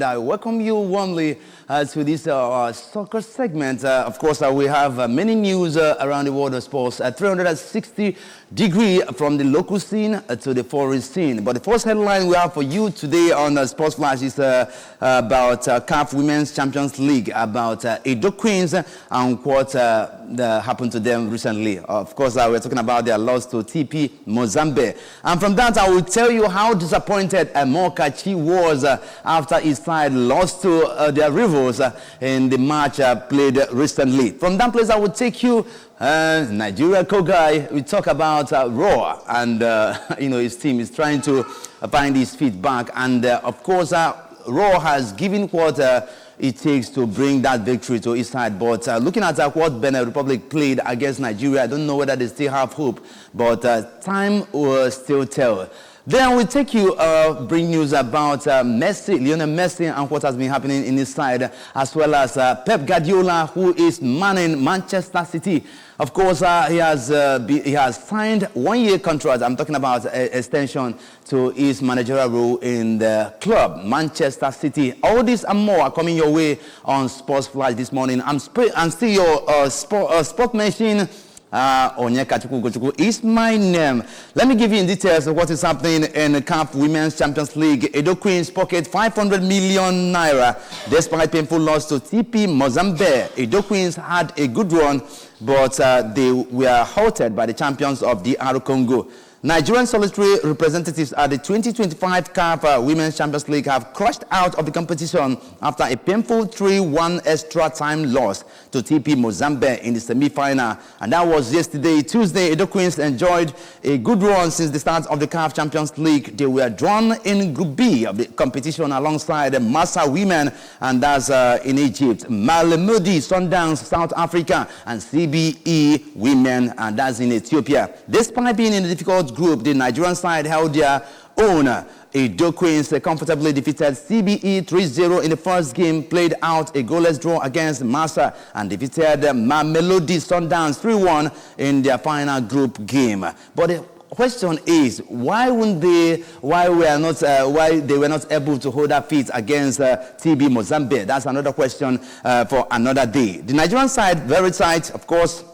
and I welcome you warmly to this soccer segment. Of course, we have many news around the world of sports, 360 degree from the local scene to the foreign scene. But the first headline we have for you today on Sports Flash is about CAF Women's Champions League, about Edo Queens and what happened to them recently. Of course, we're talking about their loss to TP Mozambique. And from that, I will tell you how disappointed Mokachi was after his side lost to their rivals in the match played recently. From that place, I will take you Nigeria Kogai. We talk about Raw, and his team is trying to find his feet back. And of course, Raw has given what it takes to bring that victory to his side. But looking at what Benin Republic played against Nigeria, I don't know whether they still have hope, but time will still tell. Then we take you bring news about Messi, Lionel Messi, and what has been happening in his side, as well as Pep Guardiola, who is manning Manchester City. Of course, he has signed 1-year contract. I'm talking about extension to his managerial role in the club, Manchester City. All this and more are coming your way on Sports Flash this morning. I'm still your sport machine. Onyeka Chukwugochukwu is my name. Let me give you in details of what is happening in the CAF Women's Champions League. Edo Queens pocket 500 million naira despite painful loss to TP Mozambique. Edo Queens had a good run, but they were halted by the champions of DR Congo. Nigerian solitary representatives at the 2025 CAF Women's Champions League have crashed out of the competition after a painful 3-1 extra time loss to TP Mozambique in the semi-final. And that was yesterday, Tuesday. Edo Queens enjoyed a good run since the start of the CAF Champions League. They were drawn in Group B of the competition alongside the Massa Women, and that's in Egypt, Malemodi Sundowns, South Africa, and CBE Women, and that's in Ethiopia. Despite being in a difficult group, the Nigerian side held their own. Edo Queens comfortably defeated CBE 3-0 in the first game, played out a goalless draw against Massa, and defeated Mamelodi Sundowns 3-1 in their final group game. But the question is, why they were not able to hold their feet against TB Mozambique? That's another question for another day. The Nigerian side, very tight, of course.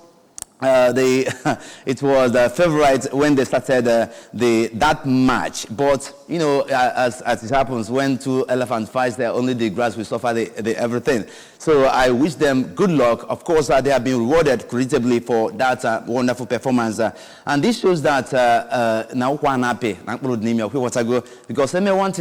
It was the favorite when they started that match, but as it happens, when two elephants fight, there only the grass will suffer the everything. So I wish them good luck. Of course, they have been rewarded creditably for that wonderful performance, and this shows that now because want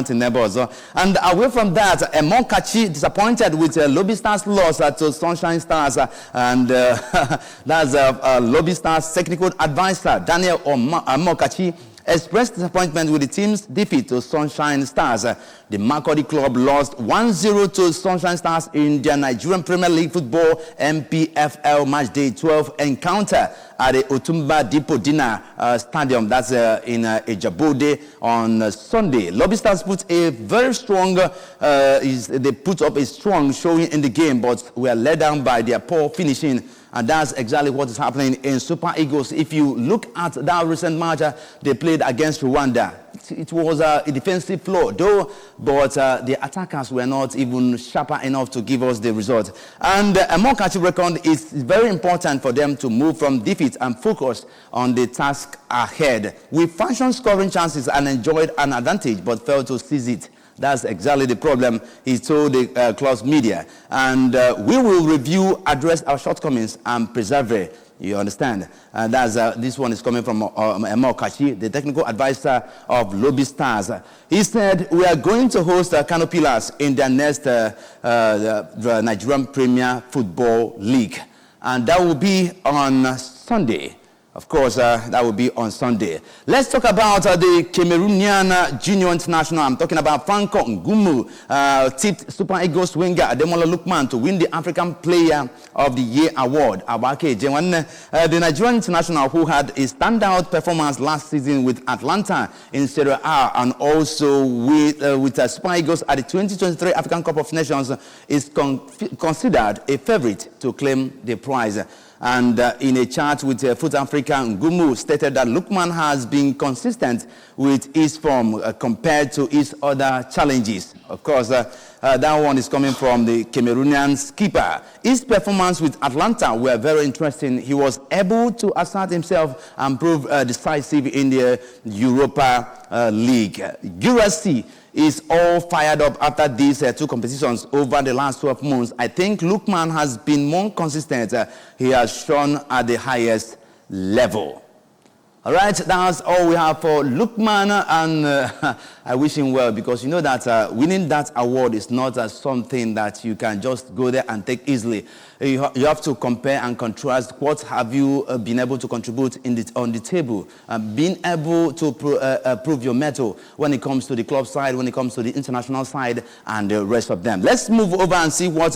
to never also. And away from that, Monkachi disappointed with Lobby Stars loss to Sunshine Stars, and that's Lobby Stars technical advisor Daniel Monkachi expressed disappointment with the team's defeat to Sunshine Stars. The Makurdi club lost 1-0 to Sunshine Stars in their Nigerian Premier League Football MPFL Matchday 12 encounter at the Otumba Depot Dinner Stadium. That's in Ejabode on Sunday. Lobby Stars put a very strong, they put up a strong showing in the game, but were let down by their poor finishing. And that's exactly what is happening in Super Eagles. If you look at that recent match they played against Rwanda, it was a defensive flaw, though, but the attackers were not even sharper enough to give us the result. And a Monkachi record is very important for them to move from defeat and focus on the task ahead. We fashioned scoring chances and enjoyed an advantage, but failed to seize it. That's exactly the problem, he told the club's media. And we will review, address our shortcomings, and preserve it. You understand? This one is coming from Mokachi, the technical advisor of Lobby Stars. He said, we are going to host Kano Pillars in their next the Nigerian Premier Football League. And that will be on Sunday. Of course, that will be on Sunday. Let's talk about the Cameroonian Junior International. I'm talking about Franco Ngumu, tipped Super Eagles winger Ademola Lookman to win the African Player of the Year award. The Nigerian International, who had a standout performance last season with Atlanta in Serie A and also with Super Eagles at the 2023 African Cup of Nations, is considered a favorite to claim the prize. And in a chat with Foot Africa, Ngumu stated that Lookman has been consistent with his form compared to his other challenges. Of course, that one is coming from the Cameroonian skipper. His performance with Atlanta were very interesting. He was able to assert himself and prove decisive in the Europa League. Gurasi is all fired up after these two competitions over the last 12 months. I think Lookman has been more consistent. He has shown at the highest level. All right, that's all we have for Lookman, and I wish him well, because you know that winning that award is not something that you can just go there and take easily. You have to compare and contrast what have you been able to contribute on the table, being able to prove your mettle when it comes to the club side, when it comes to the international side, and the rest of them. Let's move over and see what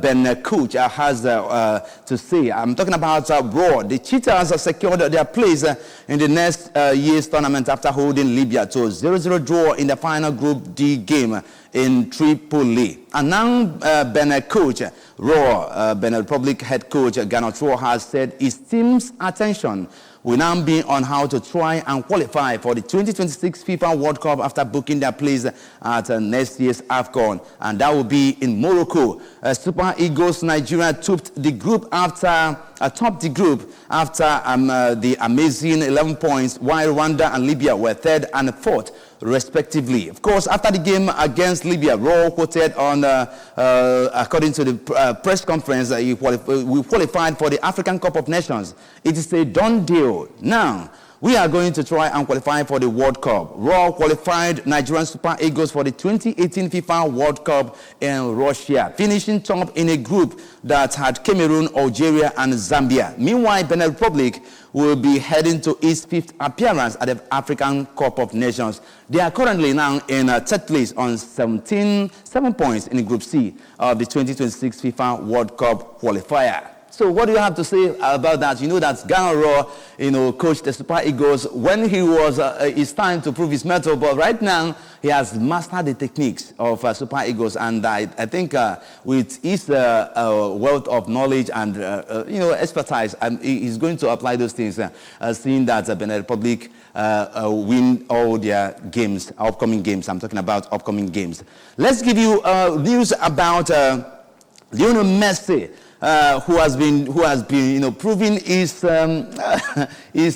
Ben Coach has to say. I'm talking about Raw. The Cheetahs have secured their place in the next year's tournament after holding Libya to a 0-0 draw in the final Group D game in Tripoli. And now Benin coach, Benin Republic head coach Gernot Rohr has said his team's attention will now be on how to try and qualify for the 2026 FIFA World Cup after booking their place at next year's AFCON, and that will be in Morocco. Super Eagles Nigeria topped the group after the amazing 11 points, while Rwanda and Libya were third and fourth, respectively. Of course, after the game against Libya, Raw quoted on, according to the press conference, we qualified for the African Cup of Nations. It is a done deal. Now, we are going to try and qualify for the World Cup. Raw qualified Nigerian Super Eagles for the 2018 FIFA World Cup in Russia, finishing top in a group that had Cameroon, Algeria, and Zambia. Meanwhile, Benin Republic will be heading to its fifth appearance at the African Cup of Nations. They are currently now in third place on 7 points in Group C of the 2026 FIFA World Cup qualifier. So what do you have to say about that? You know that Gernot Rohr, coached the Super Eagles when he was, it's time to prove his mettle, but right now he has mastered the techniques of Super Eagles, and I think with his wealth of knowledge and, expertise, he's going to apply those things, seeing that Benin Republic win all their games, upcoming games. I'm talking about upcoming games. Let's give you news about Lionel Messi. Who has been proving his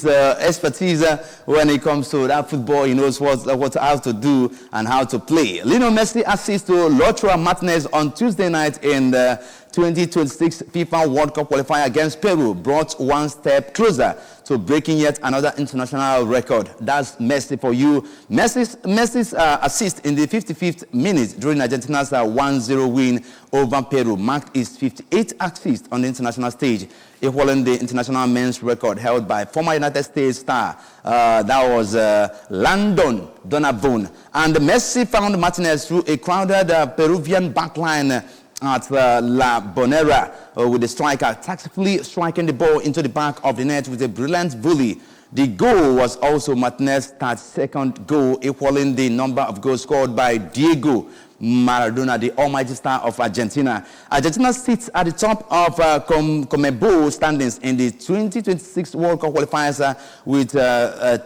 expertise when it comes to that football. He knows how to do and how to play. Lionel Messi assists to Lautaro Martinez on Tuesday night in the 2026 FIFA World Cup qualifier against Peru, brought one step closer to breaking yet another international record. That's Messi for you. Messi's assist in the 55th minute during Argentina's 1-0 win over Peru marked his 58th assist on the international stage, equaling the international men's record held by former United States star. That was Landon Donovan. And Messi found Martinez through a crowded Peruvian backline at La Bonera, with the striker tactfully striking the ball into the back of the net with a brilliant volley. The goal was also Martinez's 32nd goal, equaling the number of goals scored by Diego Maradona, the almighty star of Argentina. Argentina sits at the top of CONMEBOL standings in the 2026 World Cup qualifiers with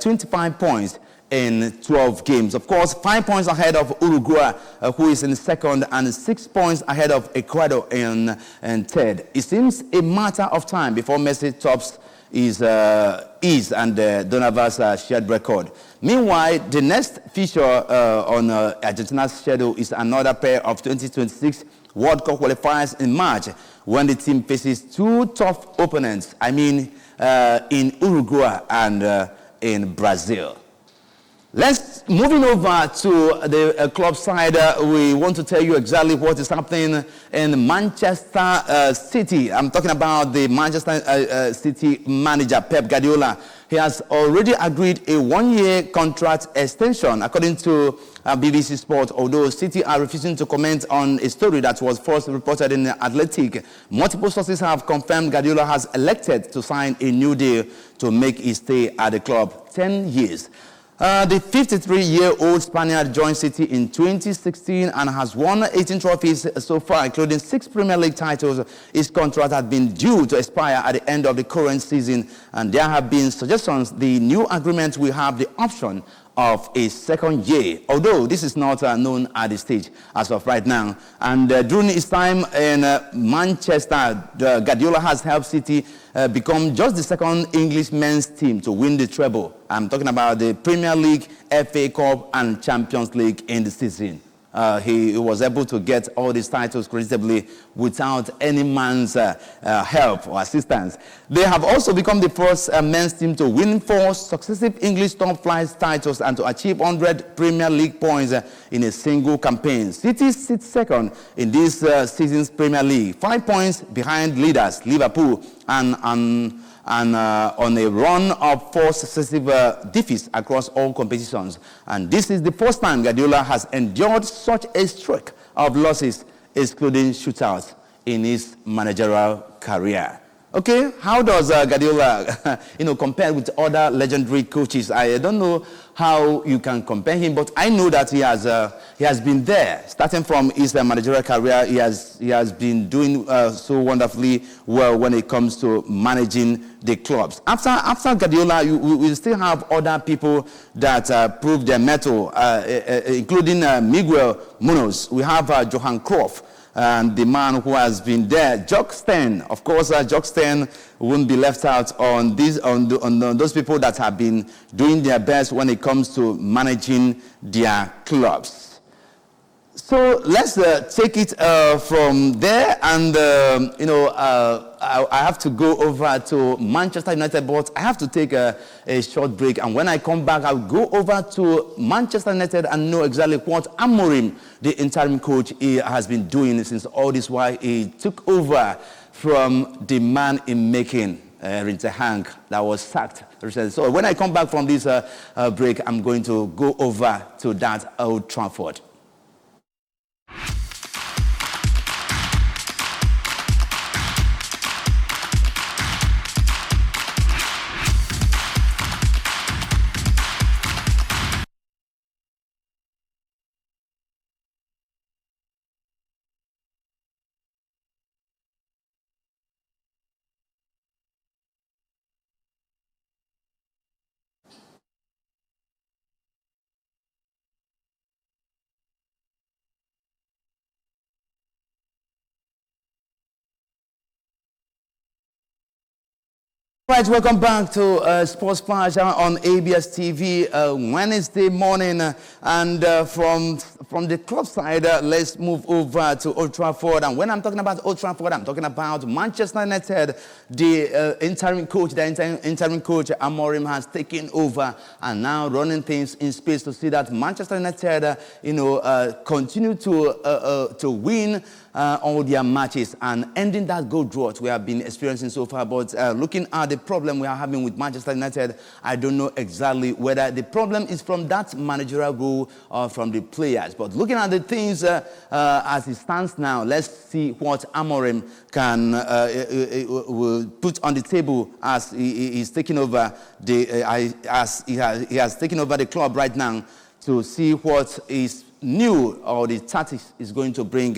25 points in 12 games. Of course, 5 points ahead of Uruguay, who is in second, and 6 points ahead of Ecuador in third. It seems a matter of time before Messi tops his and Donovan's shared record. Meanwhile, the next feature on Argentina's schedule is another pair of 2026 World Cup qualifiers in March, when the team faces two tough opponents, in Uruguay and in Brazil. Let's moving over to the club side. We want to tell you exactly what is happening in Manchester City. I'm talking about the Manchester City manager, Pep Guardiola. He has already agreed a 1-year contract extension, according to BBC Sport, although City are refusing to comment on a story that was first reported in The Athletic. Multiple sources have confirmed Guardiola has elected to sign a new deal to make his stay at the club 10 years. The 53-year-old Spaniard joined City in 2016 and has won 18 trophies so far, including 6 Premier League titles. His contract had been due to expire at the end of the current season, and there have been suggestions the new agreement will have the option of a second year, although this is not known at the stage as of right now. And during his time in Manchester, Guardiola has helped City become just the second English men's team to win the treble. I'm talking about the Premier League, FA Cup, and Champions League in the season. He was able to get all these titles creditably without any man's help or assistance. They have also become the first men's team to win 4 successive English top flight titles and to achieve 100 Premier League points in a single campaign. City sits second in this season's Premier League, 5 points behind leaders Liverpool and on a run of 4 successive defeats across all competitions. And this is the first time Guardiola has endured such a streak of losses, excluding shootouts, in his managerial career. Okay, how does Guardiola, compare with other legendary coaches? I don't know how you can compare him, but I know that he has been there. Starting from his managerial career, he has been doing so wonderfully well when it comes to managing the clubs. After Guardiola, we will still have other people that prove their mettle, including Miguel Munoz. We have Johan Cruyff. And the man who has been there, Jock Stein. Of course, Jock Stein won't be left out on those people that have been doing their best when it comes to managing their clubs. So let's take it from there, and I have to go over to Manchester United, but I have to take a short break, and when I come back, I'll go over to Manchester United and know exactly what Amorim, the interim coach, he has been doing since all this while he took over from the man in making, Rinse Hank, that was sacked. So when I come back from this break, I'm going to go over to that Old Trafford. Right, welcome back to Sports Flash on ABS TV Wednesday morning, and from the club side, let's move over to Old Trafford. And when I'm talking about Old Trafford, I'm talking about Manchester United. The interim coach Amorim has taken over and now running things in space to see that Manchester United, continue to win all their matches and ending that goal drought we have been experiencing so far. But looking at the problem we are having with Manchester United, I don't know exactly whether the problem is from that managerial role or from the players. But looking at the things as it stands now, let's see what Amorim can will put on the table as he is taking over he has taken over the club right now, to see what is new or the tactics is going to bring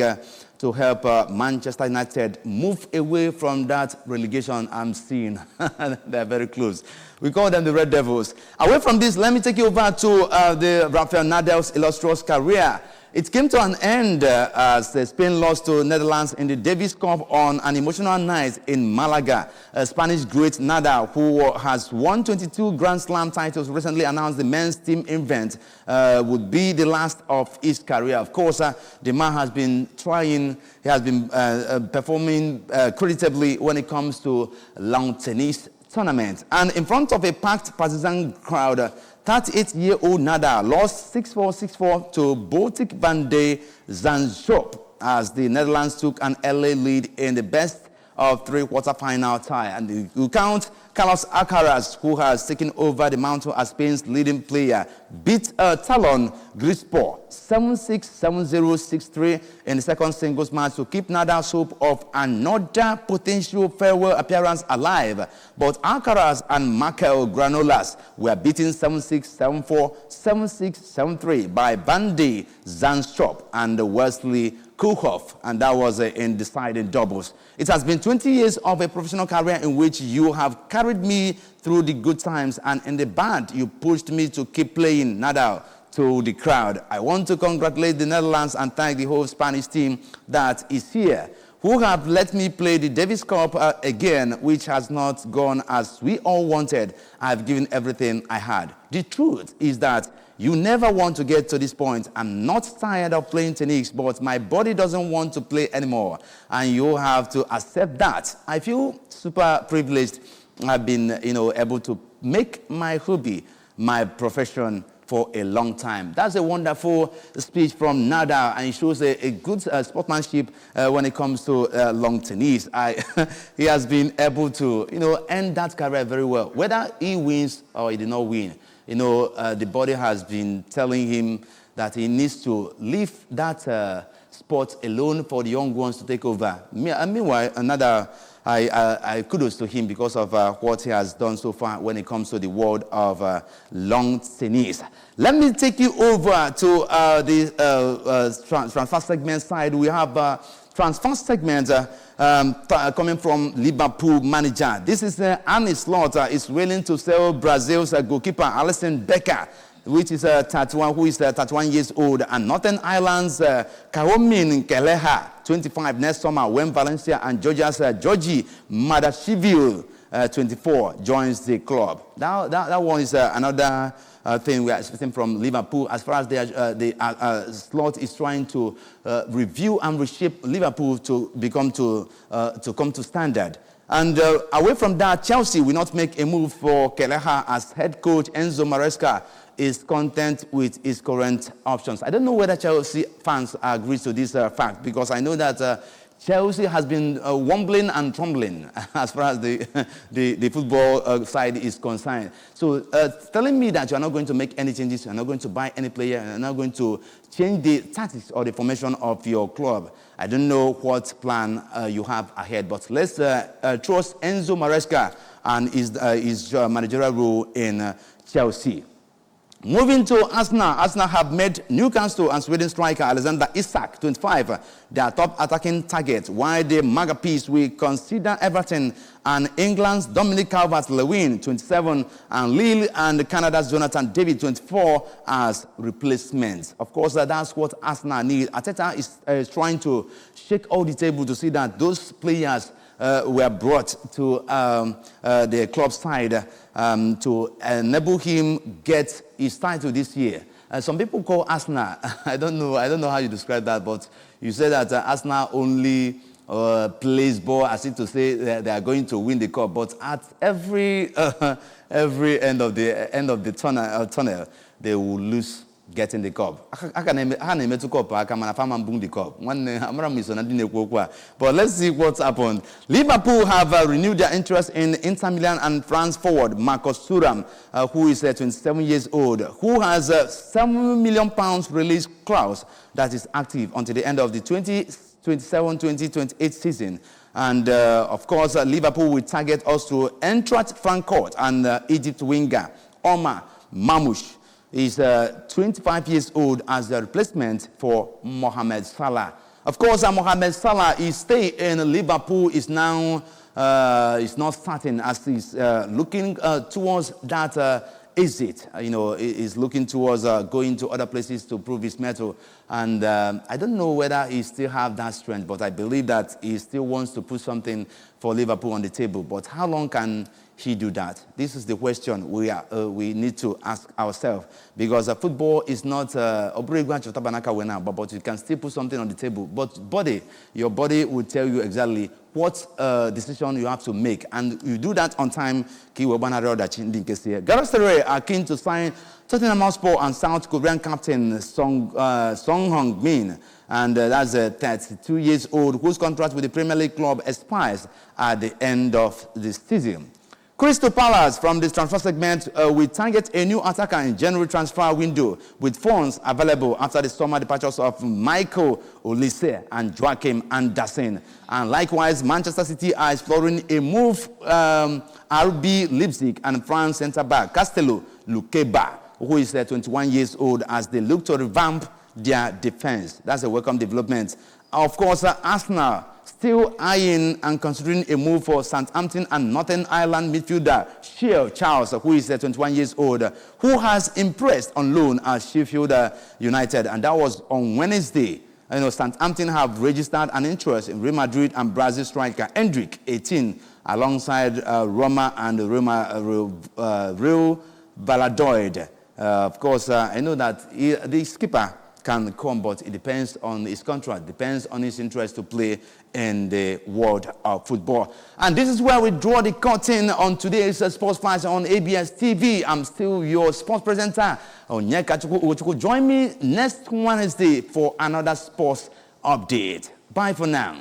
to help Manchester United move away from that relegation I'm seeing. They're very close. We call them the Red Devils. Away from this, let me take you over to the Rafael Nadal's illustrious career. It came to an end as Spain lost to Netherlands in the Davis Cup on an emotional night in Malaga. Spanish great Nadal, who has won 22 Grand Slam titles, recently announced the men's team event would be the last of his career. Of course, the man has been trying, he has been performing creditably when it comes to lawn tennis tournament. And in front of a packed partisan crowd, 38-year-old Nadal lost 6-4, 6-4 to Botic van de Zandschulp as the Netherlands took an early lead in the best of 3 quarter-final tie. And you count Carlos Alcaraz, who has taken over the mantle as Spain's leading player, beat Talon Grispor 7-6, 7-0, 6-3 in the second singles match to keep Nadal's hope of another potential farewell appearance alive. But Alcaraz and Michael Granollers were beaten 7-6, 7-4, 7-6, 7-3 by Bandy Zandstrup and Wesley Kulhoff, and that was in deciding doubles. It has been 20 years of a professional career in which you have carried me through the good times, and in the bad, you pushed me to keep playing Nadal to the crowd. I want to congratulate the Netherlands and thank the whole Spanish team that is here, who have let me play the Davis Cup again, which has not gone as we all wanted. I have given everything I had. The truth is that you never want to get to this point. I'm not tired of playing tennis, but my body doesn't want to play anymore. And you have to accept that. I feel super privileged. I've been, able to make my hobby my profession for a long time. That's a wonderful speech from Nadal, and it shows a good sportsmanship when it comes to long tennis. He has been able to, end that career very well. Whether he wins or he did not win, the body has been telling him that he needs to leave that sport alone for the young ones to take over. Meanwhile, I kudos to him because of what he has done so far when it comes to the world of long tennis. Let me take you over to the transfer segment side. We have transfer segment coming from Liverpool manager. This is Arne Slot is willing to sell Brazil's goalkeeper Alisson Becker, which is 31, who is 31 years old, and Northern Ireland's Kaomin Keleha, 25, next summer when Valencia and Georgia's Georgi Madashvili, 24, joins the club. That one is another thing we are expecting from Liverpool as far as the Slot is trying to review and reshape Liverpool to come to standard. And away from that, Chelsea will not make a move for Keleha as head coach Enzo Maresca is content with his current options. I don't know whether Chelsea fans agree to this fact, because I know that Chelsea has been wobbling and tumbling as far as the football side is concerned. So telling me that you're not going to make any changes, you're not going to buy any player, you're not going to change the tactics or the formation of your club, I don't know what plan you have ahead. But let's trust Enzo Maresca and his managerial role in Chelsea. Moving to Arsenal. Arsenal have made Newcastle and Sweden striker Alexander Isak, 25, their top attacking target, while the Magpies will consider Everton and England's Dominic Calvert-Lewin, 27, and Lille and Canada's Jonathan David, 24, as replacements. Of course, that's what Arsenal need. Arteta is trying to shake all the table to see that those players were brought to the club side to enable him get his title this year. Some people call Arsenal, I don't know how you describe that, but you say that Arsenal only plays ball as if to say they are going to win the cup, but at every end of the tunnel, they will lose getting the cup. But let's see what's happened. Liverpool have renewed their interest in Inter Milan and France forward Marcus Thuram, who is 27 years old, who has a £7 million release clause that is active until the end of the 2027-2028 season. And of course, Liverpool will target also Eintracht Frankfurt and Egypt winger Omar Mamouche. Is 25 years old as the replacement for Mohamed Salah. Of course, Mohamed Salah, his stay in Liverpool is now is not certain, as he's looking towards that exit. He's looking towards going to other places to prove his mettle. And I don't know whether he still have that strength, but I believe that he still wants to put something for Liverpool on the table. But how long can he do that? This is the question we need to ask ourselves, because football is not but you can still put something on the table. But your body will tell you exactly what decision you have to make, and you do that on time. Galatasaray are keen to sign Tottenham Hotspur and South Korean captain Song Heung-min, and that's 32 years old, whose contract with the Premier League club expires at the end of the season. Crystal Palace from this transfer segment will target a new attacker in January transfer window with funds available after the summer departures of Michael Olise and Joachim Andersen. And likewise, Manchester City are exploring a move RB Leipzig and France centre-back Castello Lukeba, who is 21 years old, as they look to revamp their defense. That's a welcome development. Of course, Arsenal still eyeing and considering a move for Southampton and Northern Ireland midfielder Shea Charles, who is 21 years old, who has impressed on loan at Sheffield United, and that was on Wednesday. Southampton have registered an interest in Real Madrid and Brazil striker Hendrik, 18, alongside Roma and Real Valladolid. Of course, I know that the skipper can come, but it depends on his contract, depends on his interest to play in the world of football. And this is where we draw the curtain on today's Sports Flash on ABS TV. I'm still your sports presenter, Onyeka Chukwu. Join me next Wednesday for another sports update. Bye for now.